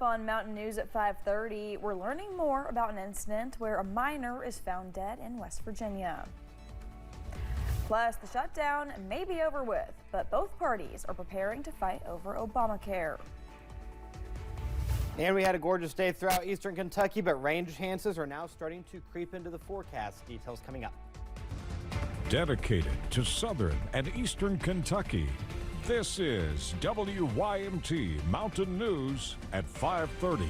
On Mountain News at 5:30, we're learning more about an incident where a minor is found dead in West Virginia. Plus, the shutdown may be over with, but both parties are preparing to fight over Obamacare. And we had a gorgeous day throughout eastern Kentucky, but rain chances are now starting to creep into the forecast. Details coming up. Dedicated to southern and eastern Kentucky, this is WYMT Mountain News at 5:30.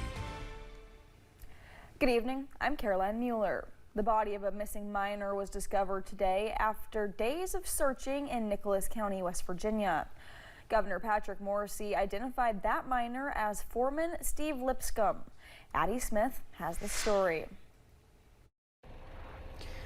Good evening, I'm Caroline Mueller. The body of a missing minor was discovered today after days of searching in Nicholas County, West Virginia. Governor Patrick Morrisey identified that minor as Foreman Steve Lipscomb. Addie Smith has the story.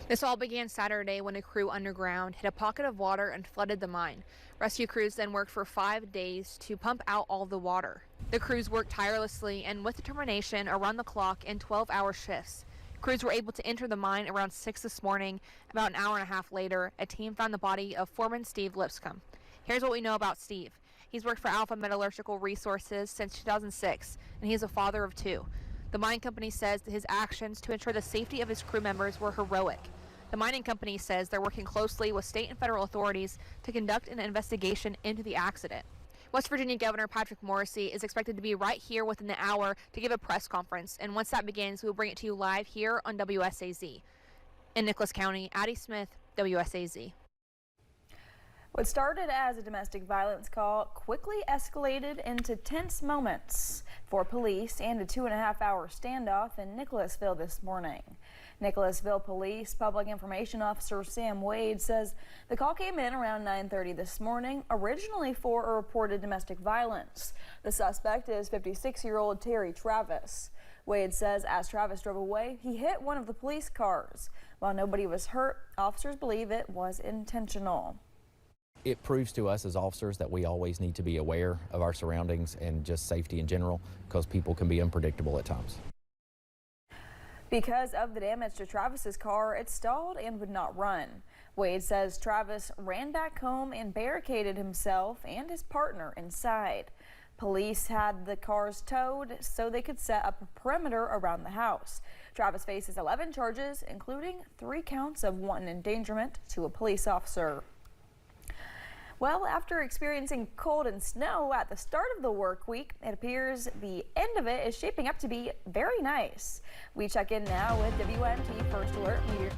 This all began Saturday when a crew underground hit a pocket of water and flooded the mine. Rescue crews then worked for 5 days to pump out all the water. The crews worked tirelessly and with determination around the clock in 12-hour shifts. Crews were able to enter the mine around 6 this morning. About an hour and a half later, a team found the body of Foreman Steve Lipscomb. Here's what we know about Steve. He's worked for Alpha Metallurgical Resources since 2006, and he's a father of 2. The mine company says that his actions to ensure the safety of his crew members were heroic. The mining company says they're working closely with state and federal authorities to conduct an investigation into the accident. West Virginia Governor Patrick Morrisey is expected to be right here within the hour to give a press conference, and once that begins, we'll bring it to you live here on WSAZ. In Nicholas County, Addie Smith, WSAZ. What started as a domestic violence call quickly escalated into tense moments for police and a 2.5-hour standoff in Nicholasville this morning. Nicholasville Police Public Information Officer Sam Wade says the call came in around 9:30 this morning, originally for a reported domestic violence. The suspect is 56-year-old Terry Travis. Wade says as Travis drove away, he hit one of the police cars. While nobody was hurt, officers believe it was intentional. It proves to us as officers that we always need to be aware of our surroundings and just safety in general, because people can be unpredictable at times. Because of the damage to Travis's car, it stalled and would not run. Wade says Travis ran back home and barricaded himself and his partner inside. Police had the cars towed so they could set up a perimeter around the house. Travis faces 11 charges, including 3 counts of wanton endangerment to a police officer. Well, after experiencing cold and snow at the start of the work week, it appears the end of it is shaping up to be very nice. We check in now with WYMT First Alert Meteor.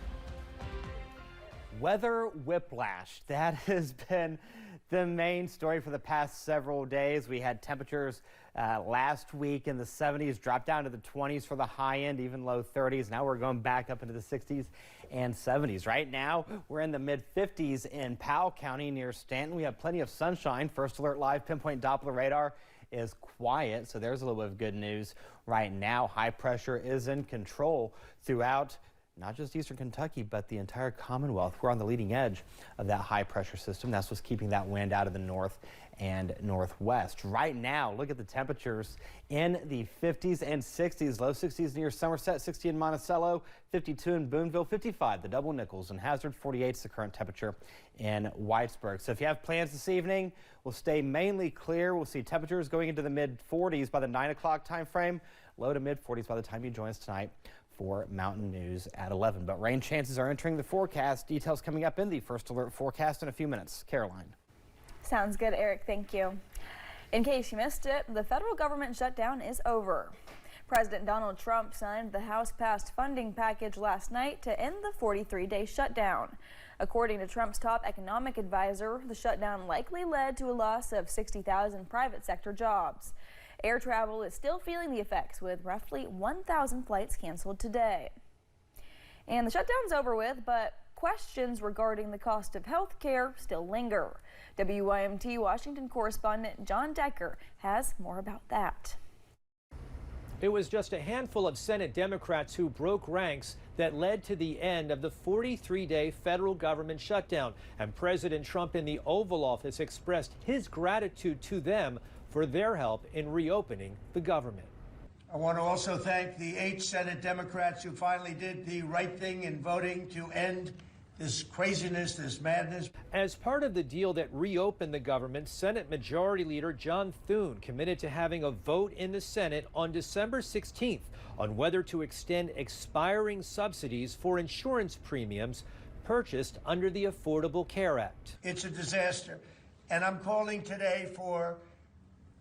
Weather whiplash. That has been the main story for the past several days. We had temperatures last week in the 70s, dropped down to the 20s for the high end, even low 30s. Now we're going back up into the 60s and 70s. Right now, we're in the mid-50s in Powell County near Stanton. We have plenty of sunshine. First Alert Live pinpoint Doppler radar is quiet, so there's a little bit of good news right now. High pressure is in control throughout not just eastern Kentucky, but the entire Commonwealth. We're on the leading edge of that high pressure system. That's what's keeping that wind out of the north and northwest. Right now, look at the temperatures in the 50s and 60s. Low 60s near Somerset, 60 in Monticello, 52 in Boonville, 55 the Double Nichols and Hazard, 48 is the current temperature in Whitesburg. So if you have plans this evening, we'll stay mainly clear. We'll see temperatures going into the mid 40s by the 9 o'clock time frame, low to mid 40s by the time you join us tonight for Mountain News at 11. But rain chances are entering the forecast. Details coming up in the First Alert forecast in a few minutes. Caroline. Sounds good, Eric. Thank you. In case you missed it, the federal government shutdown is over. President Donald Trump signed the House-passed funding package last night to end the 43-day shutdown. According to Trump's top economic advisor, the shutdown likely led to a loss of 60,000 private sector jobs. Air travel is still feeling the effects, with roughly 1,000 flights canceled today. And the shutdown's over with, but questions regarding the cost of health care still linger. WYMT Washington correspondent John Decker has more about that. It was just a handful of Senate Democrats who broke ranks that led to the end of the 43-day federal government shutdown. And President Trump in the Oval Office expressed his gratitude to them for their help in reopening the government. I want to also thank the 8 Senate Democrats who finally did the right thing in voting to end this craziness, this madness. As part of the deal that reopened the government, Senate Majority Leader John Thune committed to having a vote in the Senate on December 16th on whether to extend expiring subsidies for insurance premiums purchased under the Affordable Care Act. It's a disaster. And I'm calling today for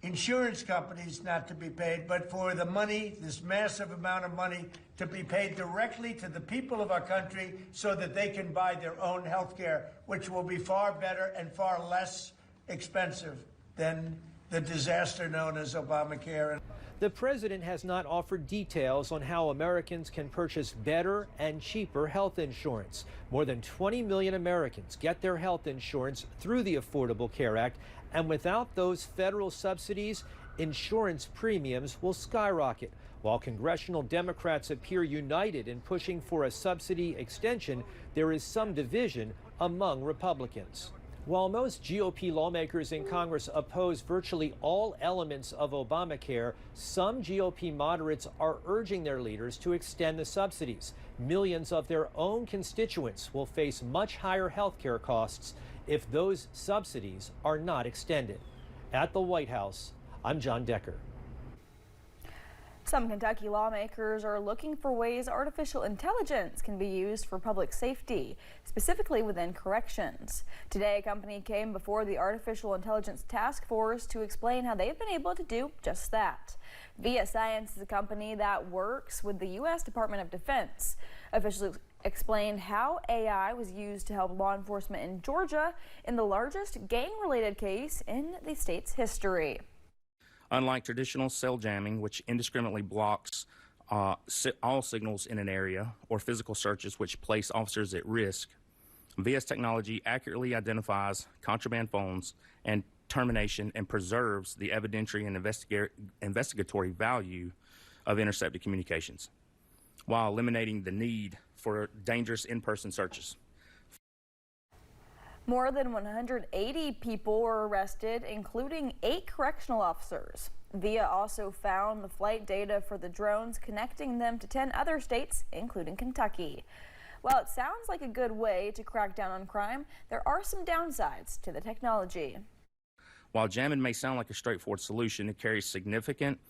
insurance companies not to be paid, but for the money, this massive amount of money, to be paid directly to the people of our country so that they can buy their own health care, which will be far better and far less expensive than the disaster known as Obamacare. The president has not offered details on how Americans can purchase better and cheaper health insurance. More than 20 million Americans get their health insurance through the Affordable Care Act, and without those federal subsidies, insurance premiums will skyrocket. While congressional Democrats appear united in pushing for a subsidy extension, there is some division among Republicans. While most GOP lawmakers in Congress oppose virtually all elements of Obamacare, some GOP moderates are urging their leaders to extend the subsidies. Millions of their own constituents will face much higher health care costs if those subsidies are not extended. At the White House, I'm John Decker. Some Kentucky lawmakers are looking for ways artificial intelligence can be used for public safety, specifically within corrections. Today, a company came before the Artificial Intelligence Task Force to explain how they've been able to do just that. VIA Science is a company that works with the U.S. Department of Defense. Officials explained how AI was used to help law enforcement in Georgia in the largest gang-related case in the state's history. Unlike traditional cell jamming, which indiscriminately blocks all signals in an area, or physical searches which place officers at risk, VIA's technology accurately identifies contraband phones and termination and preserves the evidentiary and investigatory value of intercepted communications, while eliminating the need for dangerous in-person searches. More than 180 people were arrested, including 8 correctional officers. VIA also found the flight data for the drones, connecting them to 10 other states, including Kentucky. While it sounds like a good way to crack down on crime, there are some downsides to the technology. While jamming may sound like a straightforward solution, it carries significant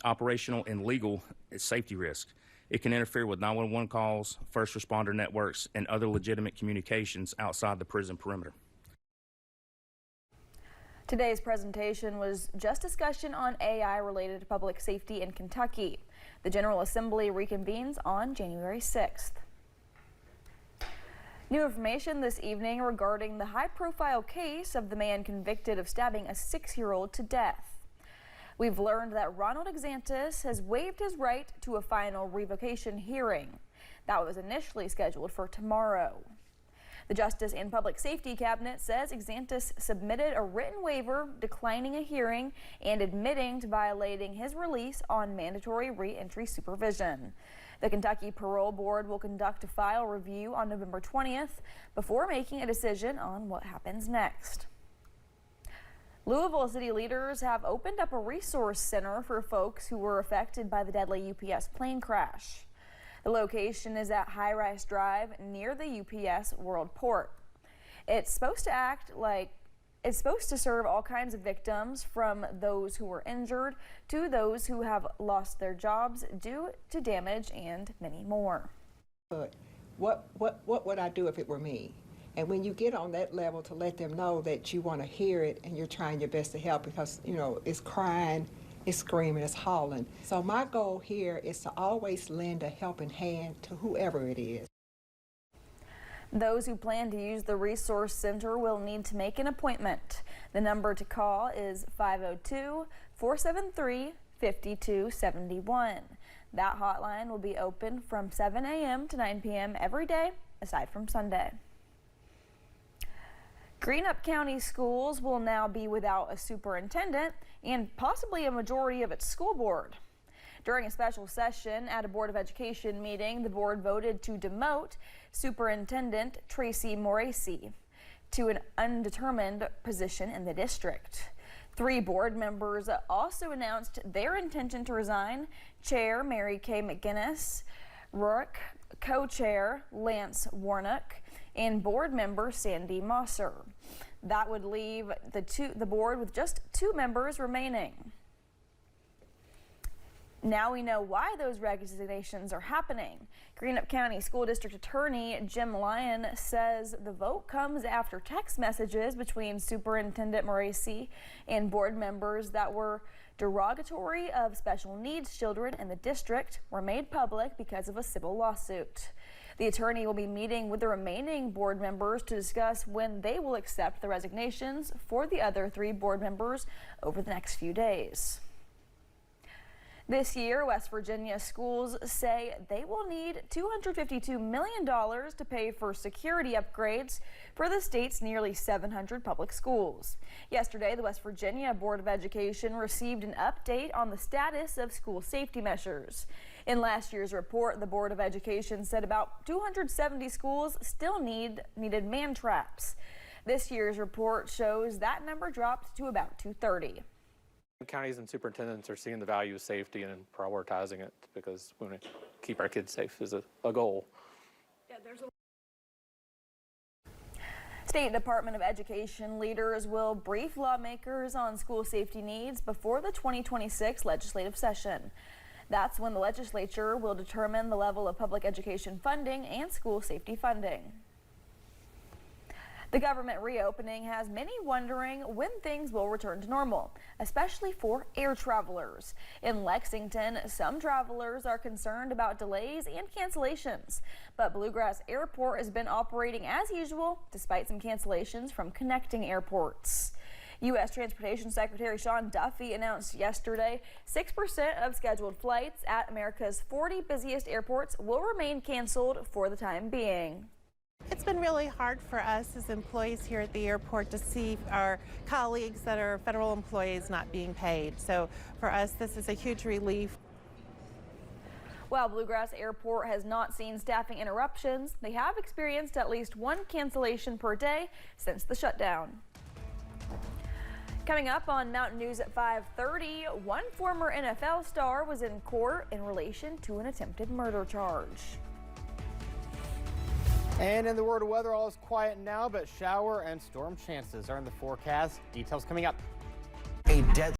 operational and legal safety risk. It can interfere with 911 calls, first responder networks, and other legitimate communications outside the prison perimeter. Today's presentation was just discussion on AI related to public safety in Kentucky. The General Assembly reconvenes on January 6th. New information this evening regarding the high-profile case of the man convicted of stabbing a 6-year-old to death. We've learned that Ronald Exantis has waived his right to a final revocation hearing. That was initially scheduled for tomorrow. The Justice and Public Safety Cabinet says Exantis submitted a written waiver declining a hearing and admitting to violating his release on mandatory re-entry supervision. The Kentucky Parole Board will conduct a file review on November 20th before making a decision on what happens next. Louisville city leaders have opened up a resource center for folks who were affected by the deadly UPS plane crash. The location is at High Rise Drive near the UPS World Port. It's supposed to serve all kinds of victims, from those who were injured to those who have lost their jobs due to damage and many more. What would I do if it were me? And when you get on that level, to let them know that you want to hear it and you're trying your best to help, because, you know, it's crying, it's screaming, it's howling. So my goal here is to always lend a helping hand to whoever it is. Those who plan to use the resource center will need to make an appointment. The number to call is 502-473-5271. That hotline will be open from 7 a.m. to 9 p.m. every day, aside from Sunday. Greenup County Schools will now be without a superintendent and possibly a majority of its school board. During a special session at a Board of Education meeting, the board voted to demote Superintendent Tracy Morrissey to an undetermined position in the district. 3 board members also announced their intention to resign: Chair Mary Kay McGinnis, Rourke, Co-Chair Lance Warnock, and board member Sandy Mosser. That would leave the board with just 2 members remaining. Now we know why those resignations are happening. Greenup County School District Attorney Jim Lyon says the vote comes after text messages between Superintendent Moreci and board members that were derogatory of special needs children in the district were made public because of a civil lawsuit. The attorney will be meeting with the remaining board members to discuss when they will accept the resignations for the other 3 board members over the next few days. This year, West Virginia schools say they will need $252 million to pay for security upgrades for the state's nearly 700 public schools. Yesterday, the West Virginia Board of Education received an update on the status of school safety measures. In last year's report, the Board of Education said about 270 schools still needed man traps. This year's report shows that number dropped to about 230. Counties and superintendents are seeing the value of safety and prioritizing it because we want to keep our kids safe is a goal. State Department of Education leaders will brief lawmakers on school safety needs before the 2026 legislative session. That's when the legislature will determine the level of public education funding and school safety funding. The government reopening has many wondering when things will return to normal, especially for air travelers. In Lexington, some travelers are concerned about delays and cancellations, but Bluegrass Airport has been operating as usual despite some cancellations from connecting airports. U.S. Transportation Secretary Sean Duffy announced yesterday 6% of scheduled flights at America's 40 busiest airports will remain canceled for the time being. It's been really hard for us as employees here at the airport to see our colleagues that are federal employees not being paid. So for us, this is a huge relief. While Bluegrass Airport has not seen staffing interruptions, they have experienced at least 1 cancellation per day since the shutdown. Coming up on Mountain News at 5:30, one former NFL star was in court in relation to an attempted murder charge. And in the world of weather, all is quiet now, but shower and storm chances are in the forecast. Details coming up. A deadly